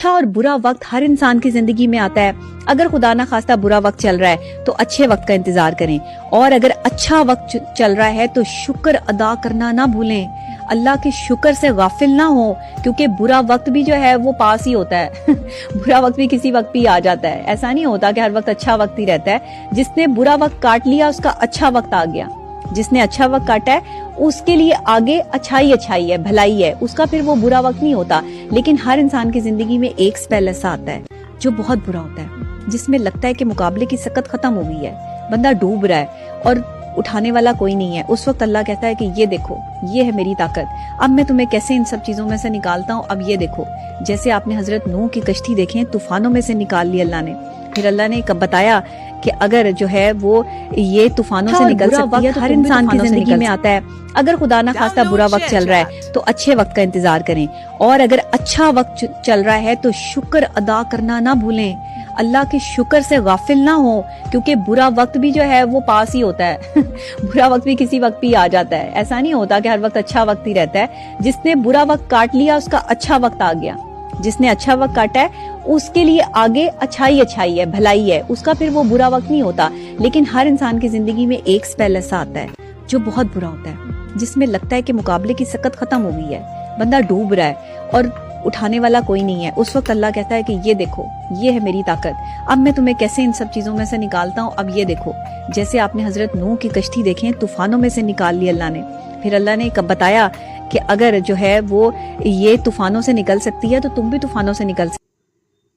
अच्छा और बुरा वक्त हर इंसान की जिंदगी में आता है। अगर खुदा ना खास्ता बुरा वक्त चल रहा है तो अच्छे वक्त का इंतजार करें, और अगर अच्छा वक्त चल रहा है तो शुक्र अदा करना ना भूलें, अल्लाह के शुक्र से गाफिल ना हो, क्योंकि बुरा वक्त भी जो है वो पास ही होता है बुरा वक्त भी किसी वक्त भी आ जाता है। ऐसा नहीं होता कि हर वक्त अच्छा वक्त ही रहता है। जिसने बुरा वक्त काट लिया उसका अच्छा वक्त आ गया, जिसने अच्छा वक्त काटा है उसके लिए आगे अच्छाई है, भलाई है, उसका फिर वो बुरा वक्त नहीं होता। लेकिन हर इंसान की जिंदगी में एक स्पेल ऐसा आता है जो बहुत बुरा होता है, जिसमें लगता है कि मुकाबले की सकत खत्म हो गई है, बंदा डूब रहा है और उठाने वाला कोई नहीं है। उस वक्त अल्लाह कहता है कि ये देखो, ये है मेरी ताकत, अब मैं तुम्हें कैसे इन सब चीजों में से निकालता हूँ। अब ये देखो, जैसे आपने हजरत नूह की कश्ती देखें, तूफानों में से निकाल ली अल्लाह ने। फिर अल्लाह ने कब बताया कि अगर जो है वो ये तूफानों से निकल सकती है तो हर इंसान की जिंदगी में आता है। अगर खुदा ना खास्ता बुरा वक्त चल रहा है तो अच्छे वक्त का इंतजार करें, और अगर अच्छा वक्त चल रहा है तो शुक्र अदा करना ना भूलें, अल्लाह के शुक्र से गाफिल ना हो, क्योंकि बुरा वक्त भी जो है वो पास ही होता है बुरा वक्त भी किसी वक्त भी आ जाता है। ऐसा नहीं होता कि हर वक्त अच्छा वक्त ही रहता है। जिसने बुरा वक्त काट लिया उसका अच्छा वक्त आ गया, जिसने अच्छा वक्त काटा है उसके लिए आगे अच्छाई है, भलाई है, उसका फिर वो बुरा वक्त नहीं होता। लेकिन हर इंसान की जिंदगी में एक स्पेल ऐसा आता है जो बहुत बुरा होता है, जिसमें लगता है कि मुकाबले की सकत खत्म हो गई है, बंदा डूब रहा है और उठाने वाला कोई नहीं है। उस वक्त अल्लाह कहता है कि ये देखो, ये है मेरी ताकत, अब मैं तुम्हें कैसे इन सब चीजों में से निकालता हूँ। अब ये देखो, जैसे आपने हजरत नूह की कश्ती देखें, तूफानों में से निकाल ली अल्लाह ने। फिर अल्लाह ने कब बताया कि अगर जो है वो ये तूफानों से निकल सकती है तो तुम भी तूफानों से निकल सकते।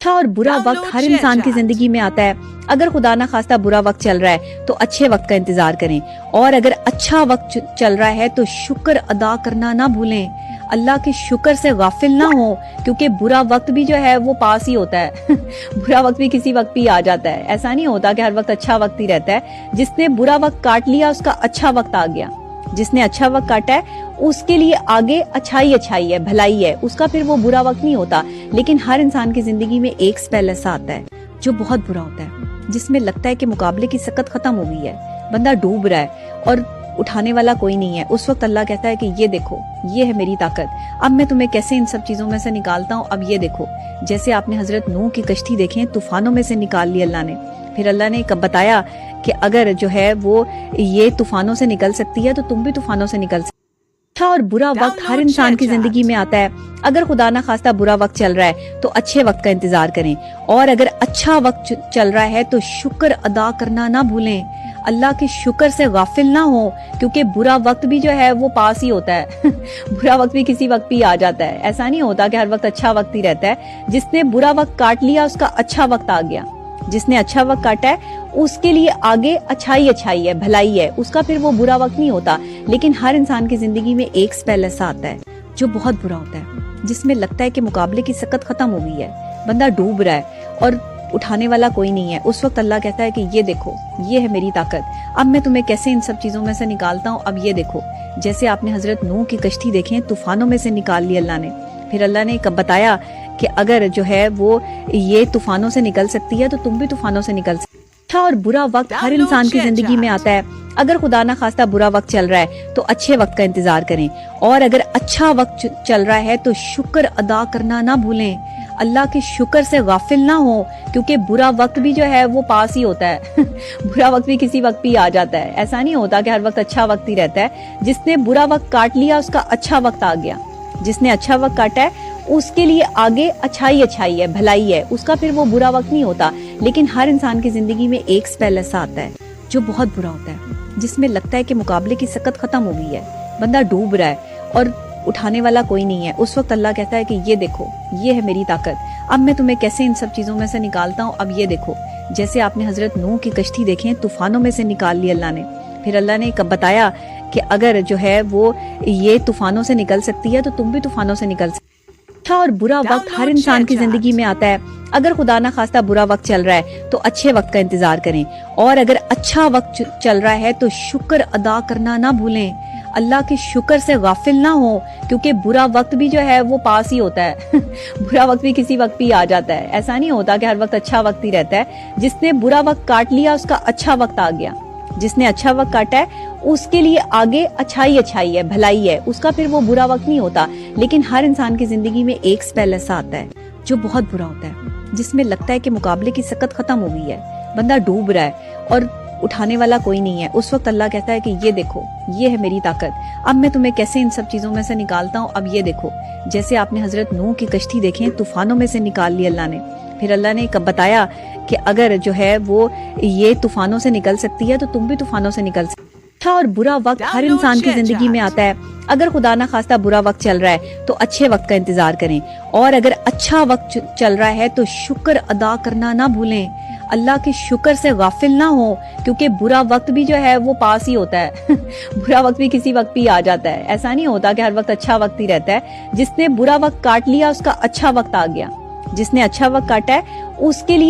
अच्छा और बुरा वक्त हर इंसान की जिंदगी में आता है। अगर खुदा ना खास्ता बुरा वक्त चल रहा है तो अच्छे वक्त का इंतजार करें, और अगर अच्छा वक्त चल रहा है तो शुक्र अदा करना ना भूलें, अल्लाह के शुक्र से गाफिल ना हो, क्योंकि बुरा वक्त भी जो है वो पास ही होता है बुरा वक्त भी किसी वक्त भी आ जाता है। ऐसा नहीं होता कि हर वक्त अच्छा वक्त ही रहता है। जिसने बुरा वक्त काट लिया उसका अच्छा वक्त आ गया, जिसने अच्छा वक्त काटा है उसके लिए आगे अच्छाई है, भलाई है, उसका फिर वो बुरा वक्त नहीं होता। लेकिन हर इंसान की जिंदगी में एक स्पेल ऐसा आता है जो बहुत बुरा होता है, जिसमें लगता है कि मुकाबले की सकत खत्म हो गई है, बंदा डूब रहा है और उठाने वाला कोई नहीं है। उस वक्त अल्लाह कहता है कि ये देखो, ये है मेरी ताकत, अब मैं तुम्हें कैसे इन सब चीजों में से निकालता हूँ। अब ये देखो, जैसे आपने हजरत नूह की कश्ती देखें, तूफानों में से निकाल ली अल्लाह ने। फिर अल्लाह ने कब बताया कि अगर जो है वो ये तूफानों से निकल सकती है तो तुम भी तूफानों से निकल सकते। अच्छा और बुरा वक्त हर इंसान की जिंदगी में आता है। अगर खुदा ना खास्ता बुरा वक्त चल रहा है तो अच्छे वक्त का इंतजार करें, और अगर अच्छा वक्त चल रहा है तो शुक्र अदा करना ना भूलें, अल्लाह के शुक्र से गाफिल ना हो, क्योंकि बुरा वक्त भी जो है वो पास ही होता है बुरा वक्त भी किसी वक्त भी आ जाता है। ऐसा नहीं होता कि हर वक्त अच्छा वक्त ही रहता है। जिसने बुरा वक्त काट लिया उसका अच्छा वक्त आ गया, जिसने अच्छा वक्त काटा है उसके लिए आगे अच्छाई है, भलाई है, उसका फिर वो बुरा वक्त नहीं होता। लेकिन हर इंसान की जिंदगी में एक स्पेल ऐसा आता है जो बहुत बुरा होता है, जिसमें लगता है कि मुकाबले की सकत खत्म हो गई है, बंदा डूब रहा है और उठाने वाला कोई नहीं है। उस वक्त अल्लाह कहता है कि ये देखो, ये है मेरी ताकत, अब मैं तुम्हें कैसे इन सब चीजों में से निकालता हूँ। अब ये देखो, जैसे आपने हजरत नूह की कश्ती देखें, तूफानों में से निकाल ली अल्लाह ने। फिर अल्लाह ने कब बताया कि अगर जो है वो ये तूफानों से निकल सकती है तो तुम भी तूफानों से निकल सकते। अच्छा और बुरा वक्त हर इंसान की जिंदगी में आता है। अगर खुदा ना खास्ता बुरा वक्त चल रहा है तो अच्छे वक्त का इंतजार करें, और अगर अच्छा वक्त चल रहा है तो शुक्र अदा करना ना भूलें, अल्लाह के शुक्र से गाफिल ना हो, क्योंकि बुरा वक्त भी जो है वो पास ही होता है बुरा वक्त भी किसी वक्त भी आ जाता है। ऐसा नहीं होता कि हर वक्त अच्छा वक्त ही रहता है। जिसने बुरा वक्त काट लिया उसका अच्छा वक्त आ गया, जिसने अच्छा वक्त काटा है उसके लिए आगे अच्छाई है, भलाई है, उसका फिर वो बुरा वक्त नहीं होता। लेकिन हर इंसान की जिंदगी में एक स्पेल ऐसा आता है जो बहुत बुरा होता है, जिसमें लगता है कि मुकाबले की सकत खत्म हो गई है, बंदा डूब रहा है और उठाने वाला कोई नहीं है। उस वक्त अल्लाह कहता है कि ये देखो, ये है मेरी ताकत, अब मैं तुम्हें कैसे इन सब चीजों में से निकालता हूँ। अब ये देखो, जैसे आपने हजरत नूह की कश्ती देखें, तूफानों में से निकाल ली अल्लाह ने। फिर अल्लाह ने कब बताया कि अगर जो है वो ये तूफानों से निकल सकती है तो तुम भी तूफानों से निकल सकते। अच्छा और बुरा वक्त हर इंसान की जिंदगी में आता है। अगर खुदा ना खास्ता बुरा वक्त चल रहा है तो अच्छे वक्त का इंतजार करें, और अगर अच्छा वक्त चल रहा है तो शुक्र अदा करना ना भूलें, अल्लाह के शुक्र से गाफिल ना हो, क्योंकि बुरा वक्त भी जो है वो पास ही होता है बुरा वक्त भी किसी वक्त भी आ जाता है। ऐसा नहीं होता कि हर वक्त अच्छा वक्त ही रहता है। जिसने बुरा वक्त काट लिया उसका अच्छा वक्त आ गया, जिसने अच्छा वक्त काटा है उसके लिए आगे अच्छाई है, भलाई है, उसका फिर वो बुरा वक्त नहीं होता। लेकिन हर इंसान की जिंदगी में एक स्पेल ऐसा आता है جو بہت برا ہوتا ہے، جس میں لگتا ہے کہ مقابلے کی سکت ختم ہو گئی ہے، بندہ ڈوب رہا ہے اور اٹھانے والا کوئی نہیں ہے، اس وقت اللہ کہتا ہے کہ یہ دیکھو، یہ ہے میری طاقت، اب میں تمہیں کیسے ان سب چیزوں میں سے نکالتا ہوں، اب یہ دیکھو۔ جیسے آپ نے حضرت نوح کی کشتی دیکھیں، طوفانوں میں سے نکال لی اللہ نے، پھر اللہ نے بتایا کہ اگر جو ہے وہ یہ طوفانوں سے نکل سکتی ہے تو تم بھی طوفانوں سے نکل سکتی۔ اچھا اور برا وقت ہر انسان کی زندگی میں آتا ہے، اگر خدا نہ خواستہ برا وقت چل رہا ہے تو اچھے وقت کا انتظار کریں، اور اگر اچھا وقت چل رہا ہے تو شکر ادا کرنا نہ بھولیں، اللہ کے شکر سے غافل نہ ہو، کیونکہ برا وقت بھی جو ہے وہ پاس ہی ہوتا ہے برا وقت بھی کسی وقت بھی آ جاتا ہے، ایسا نہیں ہوتا کہ ہر وقت اچھا وقت ہی رہتا ہے۔ جس نے برا وقت کاٹ لیا اس کا اچھا وقت آ گیا، جس نے اچھا وقت کاٹا ہے اس کے لیے